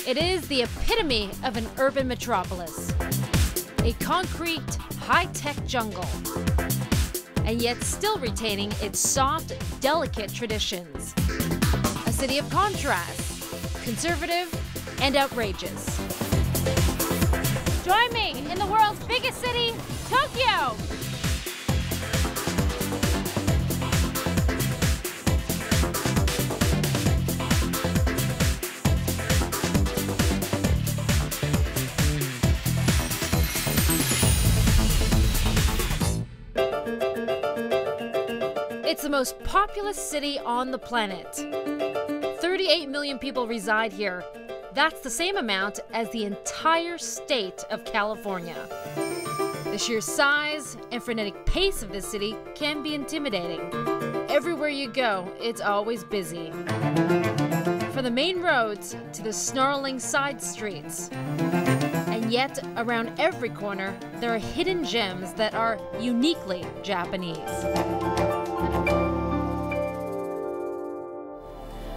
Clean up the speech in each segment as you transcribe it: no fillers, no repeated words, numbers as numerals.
It is the epitome of an urban metropolis. A concrete, high-tech jungle, and yet still retaining its soft, delicate traditions. A city of contrast, conservative and outrageous. Join me in the world's biggest city, Tokyo! It's the most populous city on the planet. 38 million people reside here. That's the same amount as the entire state of California. The sheer size and frenetic pace of this city can be intimidating. Everywhere you go, it's always busy. From the main roads to the snarling side streets. And yet, around every corner, there are hidden gems that are uniquely Japanese.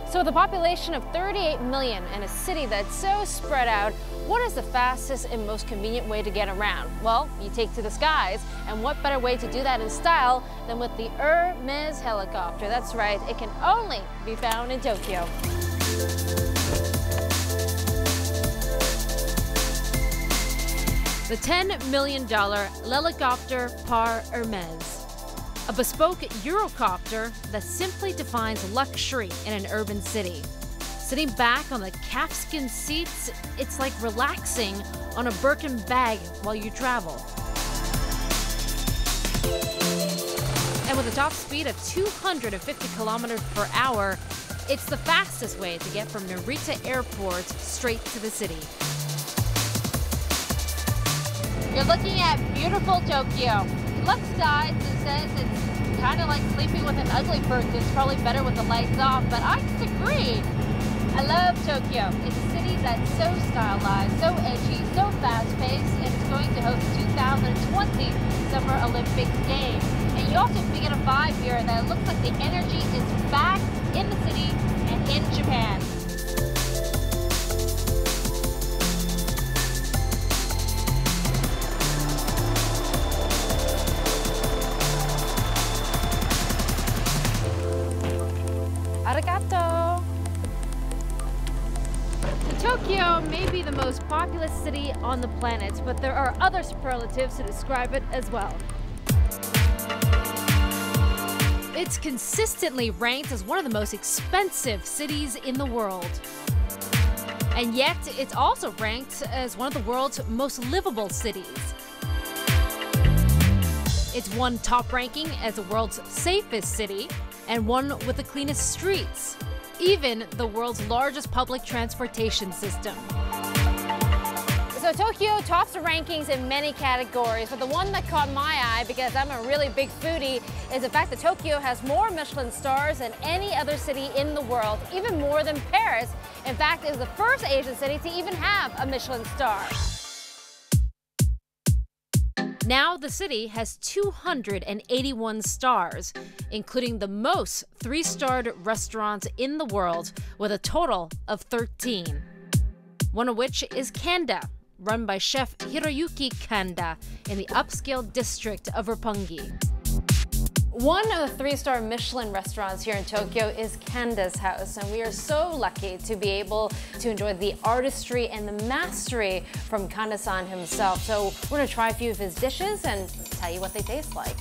So with a population of 38 million and a city that's so spread out, what is the fastest and most convenient way to get around? Well, you take to the skies, and what better way to do that in style than with the Hermes helicopter? That's right, it can only be found in Tokyo. The $10 million L'Helicopter par Hermes. A bespoke Eurocopter that simply defines luxury in an urban city. Sitting back on the calfskin seats, it's like relaxing on a Birkin bag while you travel. And with a top speed of 250 kilometers per hour, it's the fastest way to get from Narita Airport straight to the city. You're looking at beautiful Tokyo. Left side says it's kind of like sleeping with an ugly person. It's probably better with the lights off, but I disagree. I love Tokyo. It's a city that's so stylized, so edgy, so fast-paced, and it's going to host the 2020 Summer Olympic Games. And you also get a vibe here that it looks like the energy is back in the city and in Japan. Arigato! Tokyo may be the most populous city on the planet, but there are other superlatives to describe it as well. It's consistently ranked as one of the most expensive cities in the world. And yet, it's also ranked as one of the world's most livable cities. It's won top ranking as the world's safest city, and one with the cleanest streets, even the world's largest public transportation system. So Tokyo tops the rankings in many categories, but the one that caught my eye, because I'm a really big foodie, is the fact that Tokyo has more Michelin stars than any other city in the world, even more than Paris. In fact, it is the first Asian city to even have a Michelin star. Now the city has 281 stars, including the most 3-starred restaurants in the world, with a total of 13. One of which is Kanda, run by chef Hiroyuki Kanda in the upscale district of Roppongi. One of the 3-star Michelin restaurants here in Tokyo is Kanda's House, and we are so lucky to be able to enjoy the artistry and the mastery from Kanda-san himself. So we're going to try a few of his dishes and tell you what they taste like.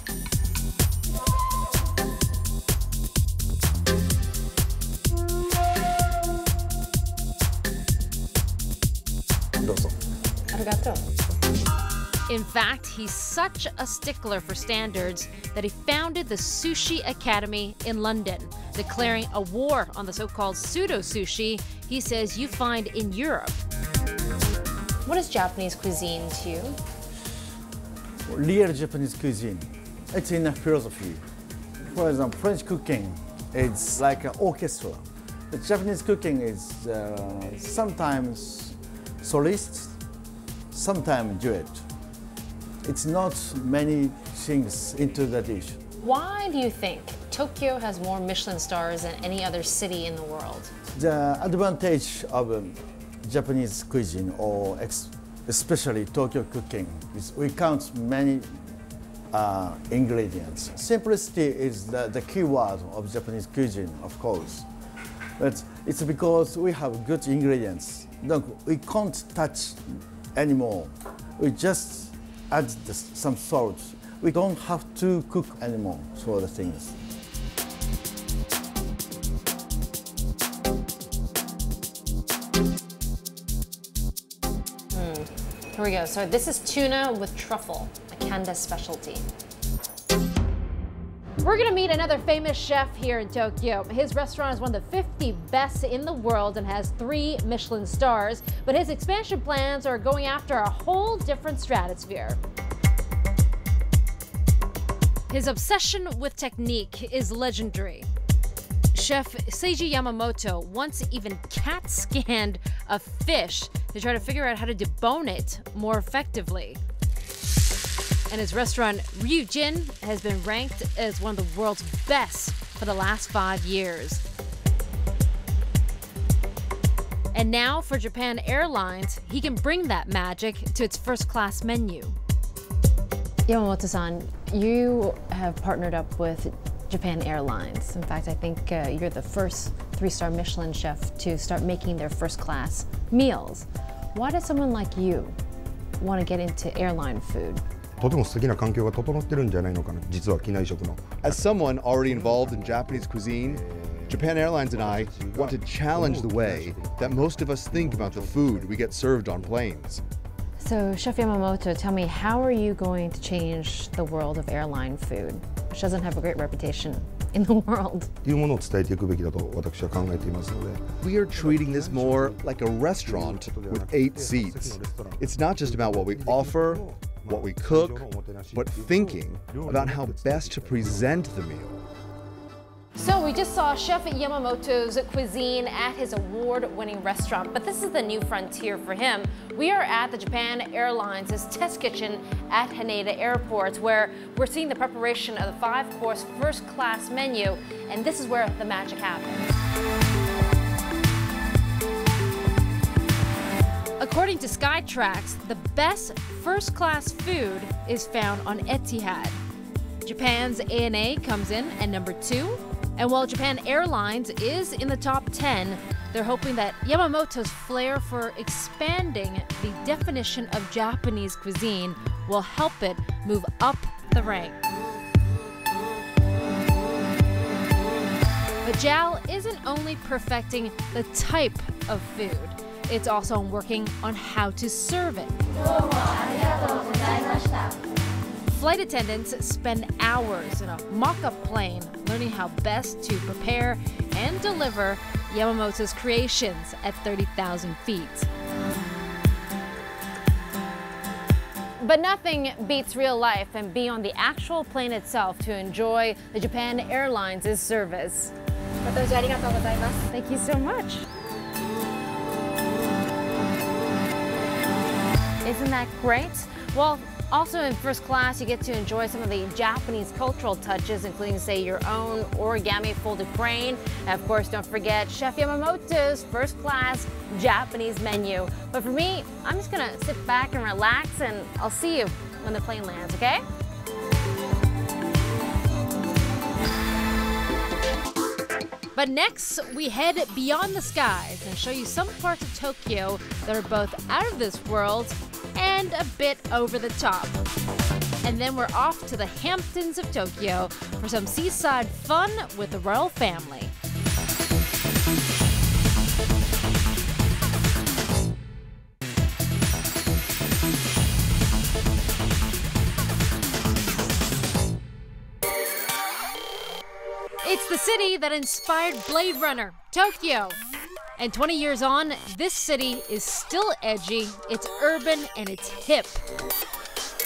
Arigato. In fact, he's such a stickler for standards that he founded the Sushi Academy in London, declaring a war on the so-called pseudo-sushi he says you find in Europe. What is Japanese cuisine to you? Real Japanese cuisine, it's in a philosophy. For example, French cooking is like an orchestra. The Japanese cooking is sometimes solist, sometimes duet. It's not many things into the dish. Why do you think Tokyo has more Michelin stars than any other city in the world? The advantage of Japanese cuisine, or especially Tokyo cooking, we count many ingredients. Simplicity is the key word of Japanese cuisine, of course. But it's because we have good ingredients. We can't touch anymore. We just add some salt. We don't have to cook anymore for the things. Here we go. So this is tuna with truffle, a Kanda specialty. We're going to meet another famous chef here in Tokyo. His restaurant is one of the 50 best in the world and has 3 Michelin stars, but his expansion plans are going after a whole different stratosphere. His obsession with technique is legendary. Chef Seiji Yamamoto once even CAT scanned a fish to try to figure out how to debone it more effectively. And his restaurant, Ryujin, has been ranked as one of the world's best for the last 5 years. And now for Japan Airlines, he can bring that magic to its first-class menu. Yamamoto-san, you have partnered up with Japan Airlines. In fact, I think you're the first 3-star Michelin chef to start making their first-class meals. Why does someone like you want to get into airline food? As someone already involved in Japanese cuisine, Japan Airlines and I want to challenge the way that most of us think about the food we get served on planes. So, Chef Yamamoto, tell me, how are you going to change the world of airline food, which doesn't have a great reputation in the world? We are treating this more like a restaurant with 8 seats. It's not just about what we offer, what we cook, but thinking about how best to present the meal. So we just saw Chef Yamamoto's cuisine at his award-winning restaurant, but this is the new frontier for him. We are at the Japan Airlines' test kitchen at Haneda Airport, where we're seeing the preparation of the 5-course first-class menu, and this is where the magic happens. According to Skytrax, the best first-class food is found on Etihad. Japan's ANA comes in at number 2. And while Japan Airlines is in the top 10, they're hoping that Yamamoto's flair for expanding the definition of Japanese cuisine will help it move up the rank. But Jal isn't only perfecting the type of food, it's also working on how to serve it. Flight attendants spend hours in a mock-up plane learning how best to prepare and deliver Yamamoto's creations at 30,000 feet. But nothing beats real life and be on the actual plane itself to enjoy the Japan Airlines' service. Thank you so much. Isn't that great? Well, also in first class, you get to enjoy some of the Japanese cultural touches, including, say, your own origami folded crane. And of course, don't forget Chef Yamamoto's first class Japanese menu. But for me, I'm just gonna sit back and relax, and I'll see you when the plane lands, okay? But next, we head beyond the skies and show you some parts of Tokyo that are both out of this world and a bit over the top. And then we're off to the Hamptons of Tokyo for some seaside fun with the royal family. It's the city that inspired Blade Runner, Tokyo. And 20 years on, this city is still edgy, it's urban, and it's hip.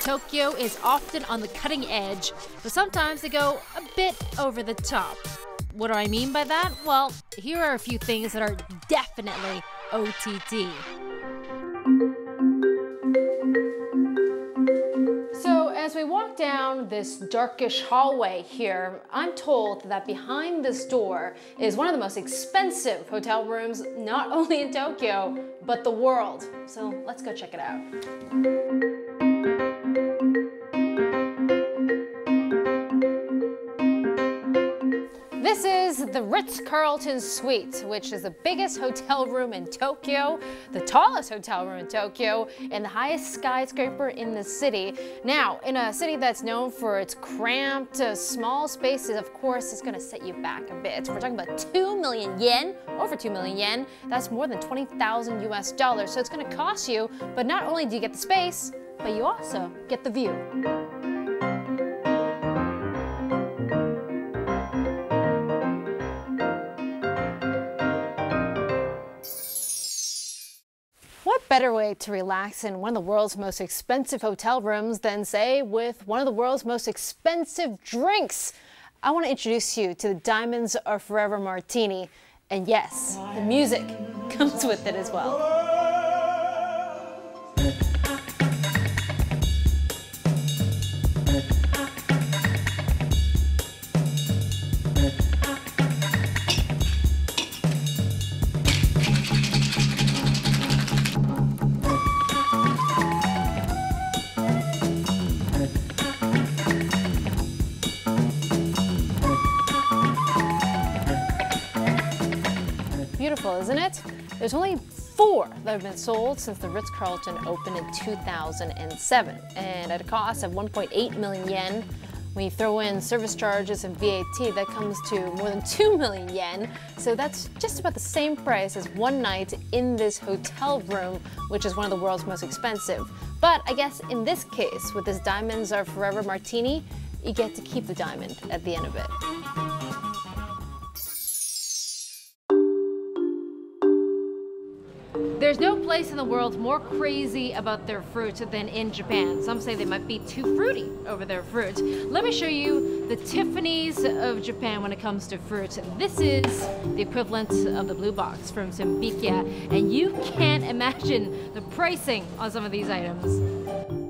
Tokyo is often on the cutting edge, but sometimes they go a bit over the top. What do I mean by that? Well, here are a few things that are definitely OTT. So as we walk walk down this darkish hallway here, I'm told that behind this door is one of the most expensive hotel rooms, not only in Tokyo, but the world. So let's go check it out. This is the Ritz-Carlton Suite, which is the biggest hotel room in Tokyo, the tallest hotel room in Tokyo, and the highest skyscraper in the city. Now, in a city that's known for its cramped, small spaces, of course, it's gonna set you back a bit. We're talking about 2 million yen, over 2 million yen. That's more than 20,000 US dollars. So it's gonna cost you, but not only do you get the space, but you also get the view. What better way to relax in one of the world's most expensive hotel rooms than, say, with one of the world's most expensive drinks? I want to introduce you to the Diamonds Are Forever Martini. And yes, the music comes with it as well. Beautiful, isn't it? There's only 4 that have been sold since the Ritz-Carlton opened in 2007, and at a cost of 1.8 million yen. When you throw in service charges and VAT, that comes to more than 2 million yen. So that's just about the same price as one night in this hotel room, which is one of the world's most expensive. But I guess in this case, with this Diamonds Are Forever Martini, you get to keep the diamond at the end of it. There's no place in the world more crazy about their fruit than in Japan. Some say they might be too fruity over their fruit. Let me show you the Tiffany's of Japan when it comes to fruit. This is the equivalent of the blue box from Senbikia, and you can't imagine the pricing on some of these items.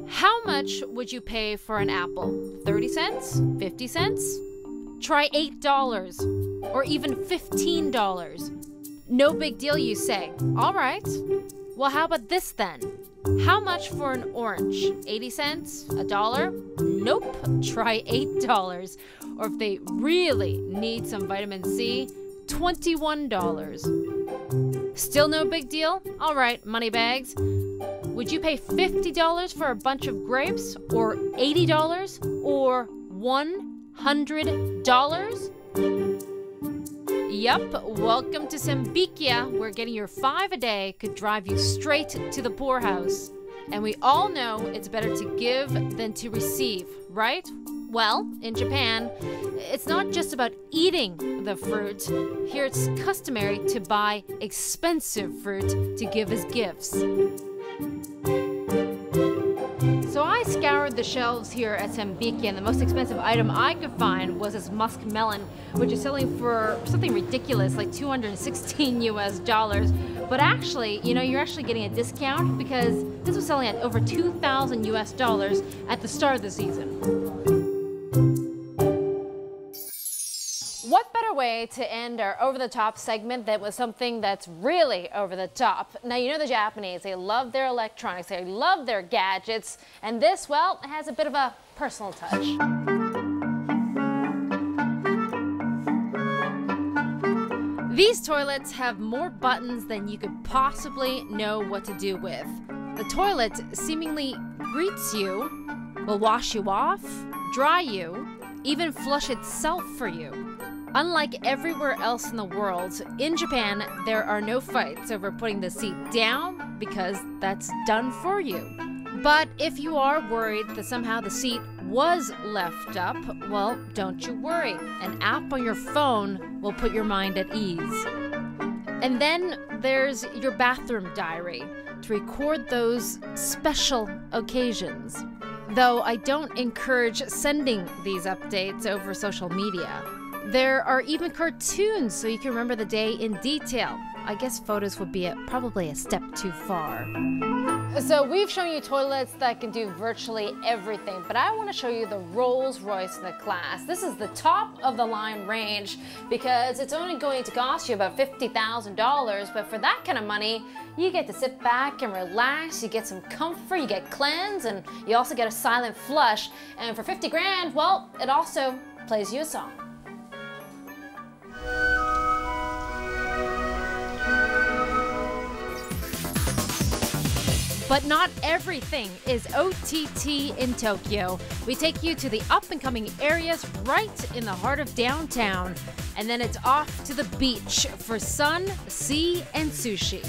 How much would you pay for an apple? 30 cents? 50 cents? Try $8 or even $15. No big deal, you say. All right. Well, how about this then? How much for an orange? 80 cents? $1? Nope. Try $8. Or if they really need some vitamin C, $21. Still no big deal? All right, money bags. Would you pay $50 for a bunch of grapes? Or $80? Or $100? Yup, welcome to Senbikia, where getting your 5 a day could drive you straight to the poorhouse. And we all know it's better to give than to receive, right? Well, in Japan, it's not just about eating the fruit. Here it's customary to buy expensive fruit to give as gifts. So I scoured the shelves here at Senbikia, and the most expensive item I could find was this musk melon, which is selling for something ridiculous, like 216 US dollars. But actually, you know, you're actually getting a discount because this was selling at over 2,000 US dollars at the start of the season. What better way to end our over-the-top segment than with something that's really over-the-top? Now, you know the Japanese, they love their electronics, they love their gadgets, and this, well, has a bit of a personal touch. These toilets have more buttons than you could possibly know what to do with. The toilet seemingly greets you, will wash you off, dry you, even flush itself for you. Unlike everywhere else in the world, in Japan, there are no fights over putting the seat down because that's done for you. But if you are worried that somehow the seat was left up, well, don't you worry. An app on your phone will put your mind at ease. And then there's your bathroom diary to record those special occasions. Though I don't encourage sending these updates over social media. There are even cartoons so you can remember the day in detail. I guess photos would be probably a step too far. So we've shown you toilets that can do virtually everything, but I want to show you the Rolls Royce in the class. This is the top of the line range because it's only going to cost you about $50,000, but for that kind of money, you get to sit back and relax, you get some comfort, you get cleanse, and you also get a silent flush. And for 50 grand, well, it also plays you a song. But not everything is OTT in Tokyo. We take you to the up-and-coming areas right in the heart of downtown. And then it's off to the beach for sun, sea, and sushi.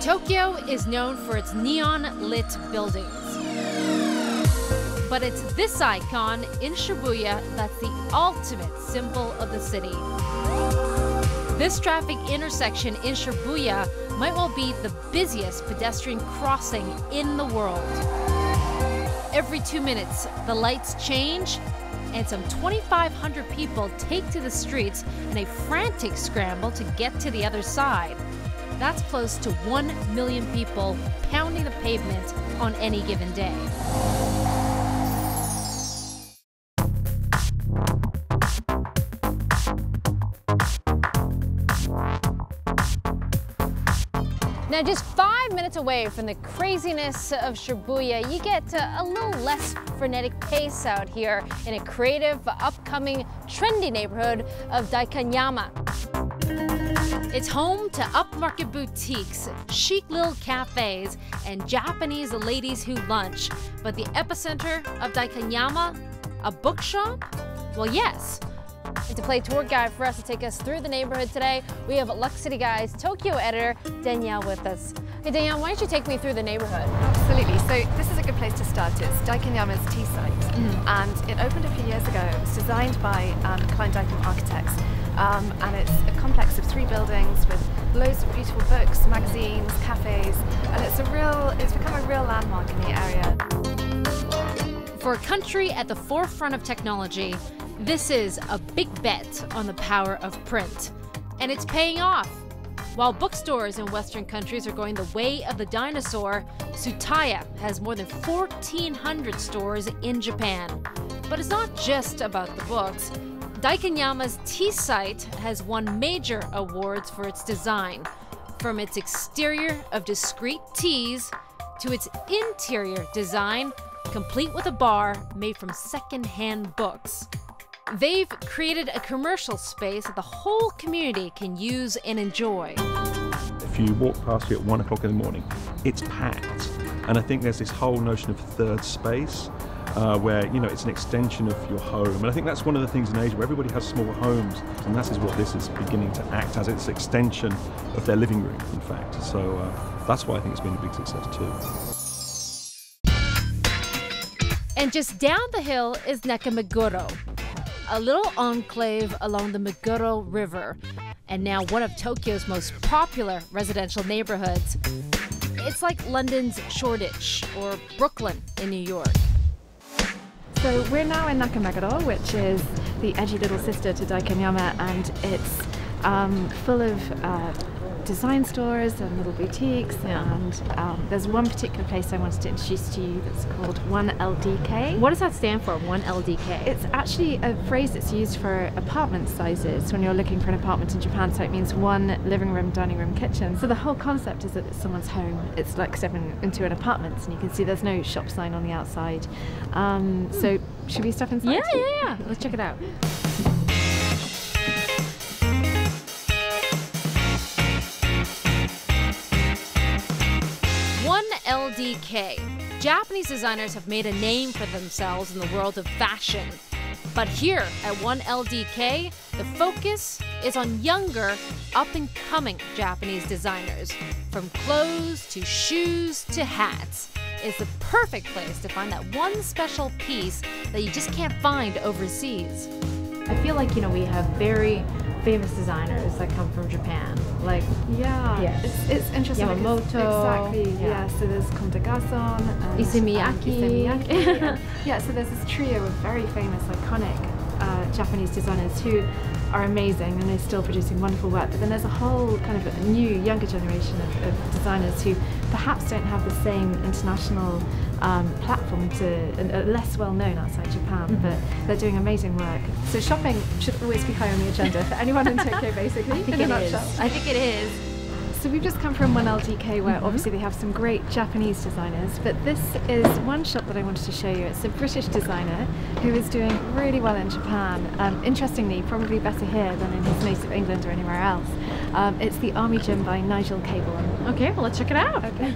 Tokyo is known for its neon-lit buildings. But it's this icon in Shibuya that's the ultimate symbol of the city. This traffic intersection in Shibuya might well be the busiest pedestrian crossing in the world. Every 2 minutes, the lights change, and some 2,500 people take to the streets in a frantic scramble to get to the other side. That's close to 1 million people pounding the pavement on any given day. Now, just 5 minutes away from the craziness of Shibuya, you get a little less frenetic pace out here in a creative, upcoming, trendy neighborhood of Daikanyama. It's home to upmarket boutiques, chic little cafes, and Japanese ladies who lunch. But the epicenter of Daikanyama, a bookshop? Well, yes. And to play tour guide for us to take us through the neighborhood today, we have Lux City Guide's Tokyo editor, Danielle, with us. Hey, Danielle, why don't you take me through the neighborhood? Absolutely. So this is a good place to start. It's Daikanyama's tea site, and it opened a few years ago. It was designed by Klein-Daikin architects. And it's a complex of 3 buildings with loads of beautiful books, magazines, cafes, and it's become a real landmark in the area. For a country at the forefront of technology, this is a big bet on the power of print. And it's paying off. While bookstores in Western countries are going the way of the dinosaur, Tsutaya has more than 1,400 stores in Japan. But it's not just about the books. Daikanyama's tea site has won major awards for its design, from its exterior of discreet teas to its interior design, complete with a bar made from second-hand books. They've created a commercial space that the whole community can use and enjoy. If you walk past here at 1 o'clock in the morning, it's packed. And I think there's this whole notion of third space, where, you know, it's an extension of your home. And I think that's one of the things in Asia where everybody has small homes, and that is what this is beginning to act as. It's an extension of their living room, in fact. So that's why I think it's been a big success too. And just down the hill is Nakameguro, a little enclave along the Meguro River, and now one of Tokyo's most popular residential neighborhoods. It's like London's Shoreditch or Brooklyn in New York. So we're now in Nakameguro, which is the edgy little sister to Daikanyama, and it's full of design stores and little boutiques, and there's one particular place I wanted to introduce to you that's called 1LDK. What does that stand for, 1LDK? It's actually a phrase that's used for apartment sizes when you're looking for an apartment in Japan, so it means 1 living room, dining room, kitchen. So the whole concept is that it's someone's home. It's like stepping into an apartment, and you can see there's no shop sign on the outside. So should we step inside? Yeah. Let's check it out. 1LDK. Japanese designers have made a name for themselves in the world of fashion. But here at 1LDK, the focus is on younger, up-and-coming Japanese designers. From clothes to shoes to hats. It's the perfect place to find that one special piece that you just can't find overseas. I feel like, we have very famous designers that come from Japan, like it's interesting. Yamamoto. Exactly. Yeah. So there's Comme des Garçons, and Issey-Miyake. and, so there's this trio of very famous, iconic Japanese designers who are amazing, and they're still producing wonderful work. But then there's a whole kind of a new, younger generation of designers who perhaps don't have the same international platform and are less well known outside Japan, but they're doing amazing work. So shopping should always be high on the agenda for anyone in Tokyo, basically. I think it is. So we've just come from 1LDK, where obviously they have some great Japanese designers, but this is one shop that I wanted to show you. It's a British designer who is doing really well in Japan. Interestingly, probably better here than in his native England or anywhere else. It's the Army Gym by Nigel Cable. Okay, well, let's check it out. Okay.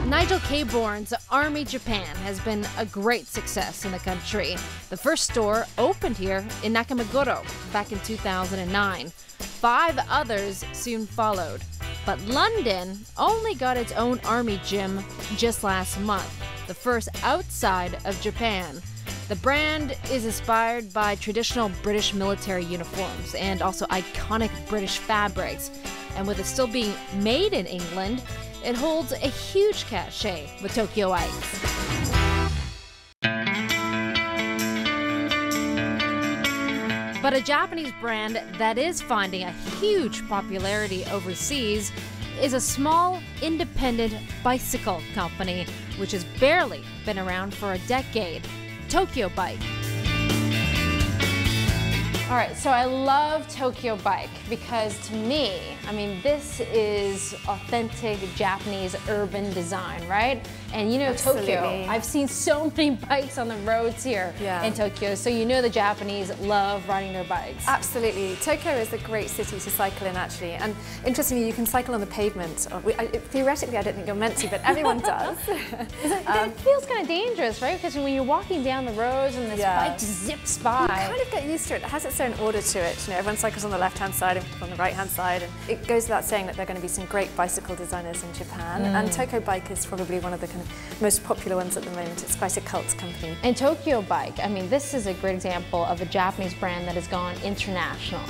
Nigel Caborn's Army Japan has been a great success in the country. The first store opened here in Nakameguro back in 2009. 5 others soon followed. But London only got its own Army Gym just last month, the first outside of Japan. The brand is inspired by traditional British military uniforms and also iconic British fabrics. And with it still being made in England, it holds a huge cachet with Tokyoites. But a Japanese brand that is finding a huge popularity overseas is a small, independent bicycle company, which has barely been around for a decade, Tokyo Bike. All right, so I love Tokyo Bike because to me, I mean, this is authentic Japanese urban design, right? And you know, Absolutely. Tokyo, I've seen so many bikes on the roads here in Tokyo, so you know the Japanese love riding their bikes. Absolutely. Tokyo is a great city to cycle in, actually. And interestingly, you can cycle on the pavement. Theoretically, I don't think you're meant to, but everyone does. It feels kind of dangerous, right? Because when you're walking down the roads and this bike zips by. You kind of get used to it. It has its own order to it. You know, everyone cycles on the left-hand side and people on the right-hand side. And it goes without saying that there are going to be some great bicycle designers in Japan. And Tokyo Bike is probably one of the kind of most popular ones at the moment. It's quite a cult company. And Tokyo Bike, I mean, this is a great example of a Japanese brand that has gone international.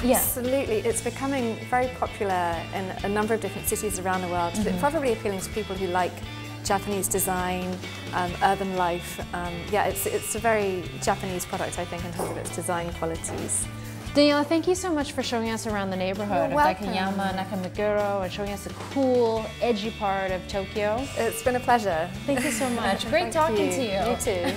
Absolutely. It's becoming very popular in a number of different cities around the world. But probably appealing to people who like Japanese design, urban life. It's a very Japanese product, I think, in terms of its design qualities. Daniela, thank you so much for showing us around the neighborhood of Daikanyama, Nakameguro, and showing us the cool, edgy part of Tokyo. It's been a pleasure. Thank you so much. Great talking to you. You too.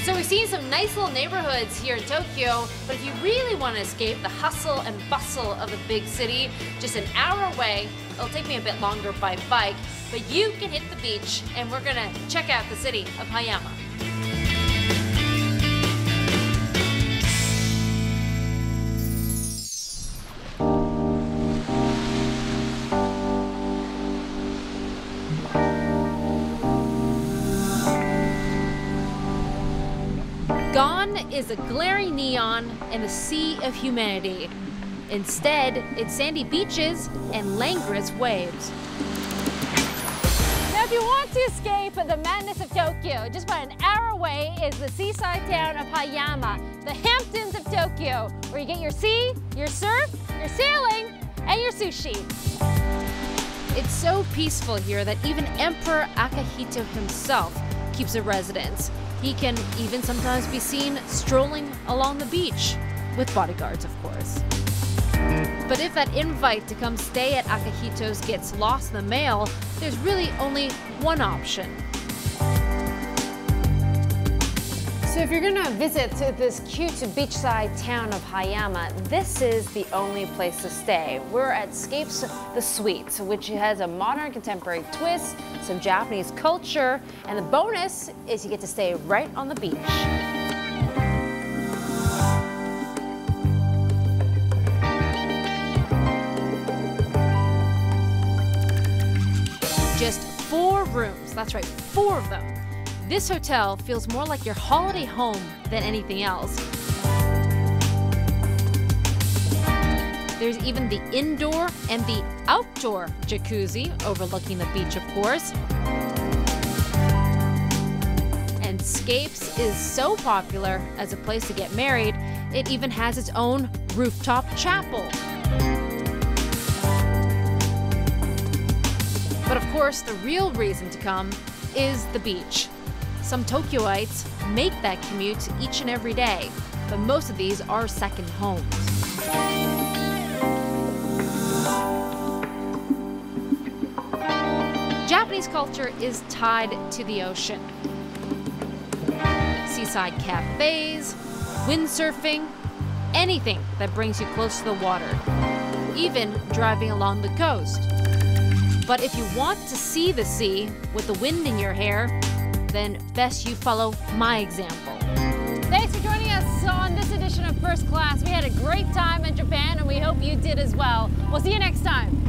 So we've seen some nice little neighborhoods here in Tokyo, but if you really want to escape the hustle and bustle of the big city, just an hour away, it'll take me a bit longer by bike, but you can hit the beach and we're going to check out the city of Hayama. Gone is a glaring neon and a sea of humanity. Instead, it's sandy beaches and languorous waves. Now, if you want to escape the madness of Tokyo, just about an hour away is the seaside town of Hayama, the Hamptons of Tokyo, where you get your sea, your surf, your sailing, and your sushi. It's so peaceful here that even Emperor Akihito himself keeps a residence. He can even sometimes be seen strolling along the beach, with bodyguards, of course. But if that invite to come stay at Akihito's gets lost in the mail, there's really only one option. So if you're gonna visit this cute beachside town of Hayama, this is the only place to stay. We're at Scapes the Suite, which has a modern contemporary twist, some Japanese culture, and the bonus is you get to stay right on the beach. Just 4 rooms, that's right, 4 of them. This hotel feels more like your holiday home than anything else. There's even the indoor and the outdoor jacuzzi overlooking the beach, of course. And Scapes is so popular as a place to get married, it even has its own rooftop chapel. But of course, the real reason to come is the beach. Some Tokyoites make that commute each and every day, but most of these are second homes. Japanese culture is tied to the ocean. Seaside cafes, windsurfing, anything that brings you close to the water, even driving along the coast. But if you want to see the sea with the wind in your hair, then best you follow my example. Thanks for joining us on this edition of First Class. We had a great time in Japan, and we hope you did as well. We'll see you next time.